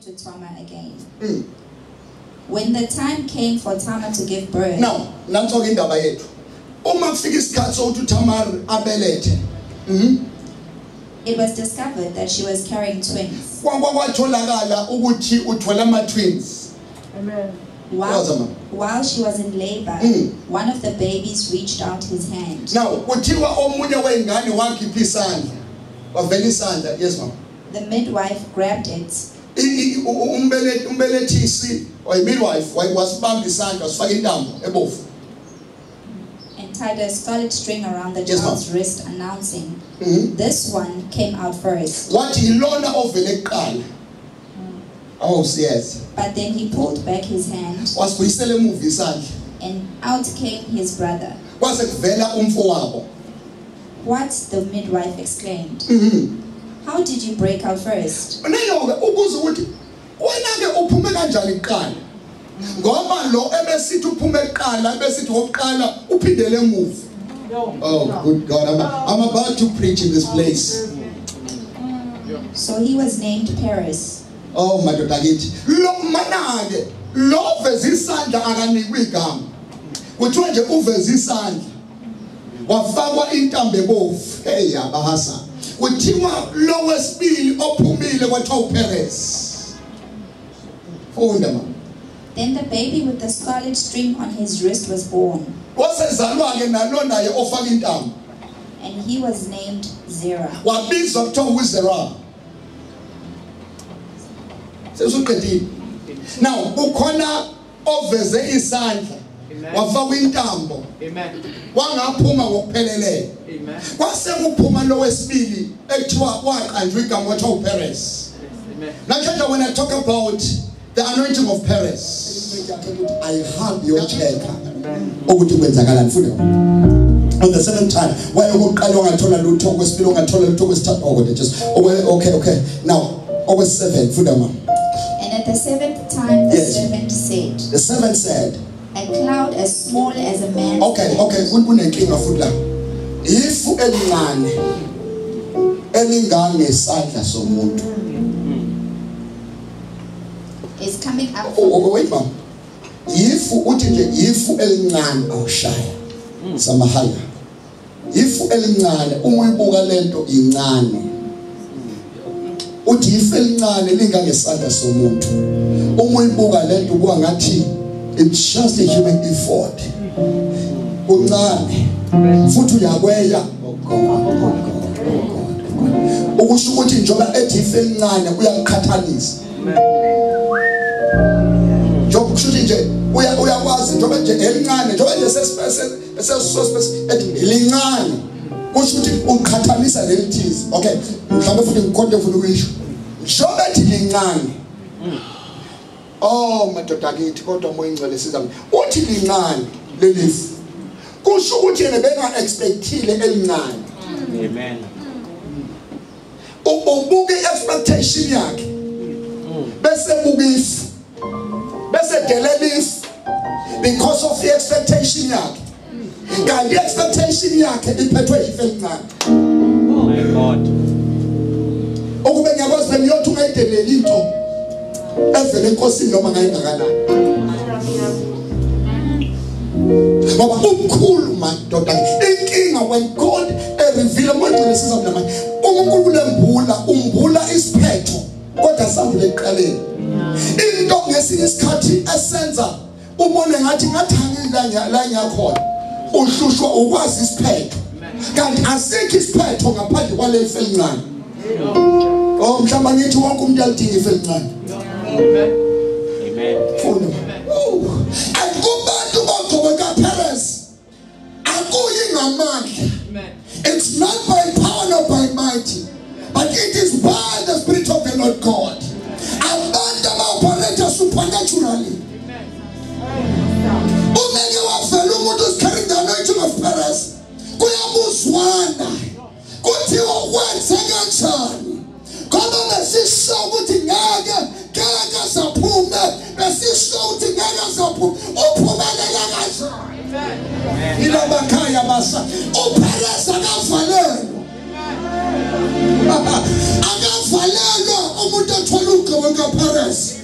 To Tamar again. When the time came for Tamar to give birth. Now, I'm talking about it. It was discovered that she was carrying twins. Amen. While she was in labor, one of the babies reached out his hand. Now, yes, ma'am. The midwife grabbed it. Or a midwife was bound and tied a scarlet string around the child's wrist, announcing, this one came out first. What he learned of the oh, yes. But then he pulled back his hand, and out came his brother. What? The midwife exclaimed. How did you break out first? Oh, good God. I'm about to preach in this place. So he was named Perez. Oh, my daughter. Love is his son that I can make. Which one you over this son? Wafagwa intambe both. Hey, Bahasa. Utima lowest bill opumile wato Perez. Then the baby with the scarlet string on his wrist was born. And he was named Zerah. Now, ukona oveze isandla wafaka intambo wangaphuma ngokupheleleyo kwase kuphuma lo wesibili ekuthiwa waqanjwa igama wathi Perez. Now when I talk about the anointing of Perez, I have your check ukuthi kwenzakalani futhi on the seventh time why ukuqala ungathola lutho kwesibili ungathola lutho kwesithathu okay now over 7 futhi. And at the seventh time, the servant said. The servant said. A cloud as small as a man. Okay. Kunenkinga futhi la. Ifu elincane elingangesandla somuntu. Is coming up. Wait, ma'am. Ifu uthi nje ifu elincane awushaya. Samahaya. Ifu elincane uyibuka lento incane. Uthi ifu elincane lingangesandla somuntu. Uyibuka lento kuba ngathi it's just a human effort. Uncane. Futhi uyakweya. Ukusho ukuthi njoba ethi ifu elincane uyakhathalisa. Njoba kushuthi nje uyakwazi njoba nje elincane njoba nje sesosipesi elincane kusho ukuthi ukhathalisa lelithize. Okay, mhlawumbe futhi ngikhonde futhi ukuyisho njoba ethi lincane. Oh madoda akithi kodwa moya ingcwele sizami uthi lincane lelifu kusho ukuthi yena beka expectile elincane. Amen. Ubuke expectation yakhe bese bukifu bese delelif because of the expectation yakhe kanti expectation yakhe iphethwe ife elincane. Oh my God. Ukube ngiyakwazi bengiyothi ungayideleli into evele enkosini noma ngayingakanani ngoba umkhulu madoda inkinga when God reveal manje sizamla manje uNkulunkulu lembula umbula isiphetho kodwa sambule eqaleni into ngesinye isikhathi esenza ubone ngathi ngathangila la ngiyakhona uhlushwa ukwazi isiphetho kanti asikho isiphetho ngaphandle kwale ife elincane. Oh mhlamba ngithi wonke umuntu alidinga ife elincane. Amen. Amen. Oh, akubantu bagqoka Perez. Akuyi ngamandla. It's not by power nor by might, but it is by the Spirit of the Lord God. Abantu ba operate ukuzwana kuthiwa wenze kanjani ngoba besisho ukuthi ngeke saphume besisho ukuthi ngeke saphume uphumelela kanjani ilabakhaya basa uPereza akavalelwa akavalelwa umuntu athola ugqobo kaPereza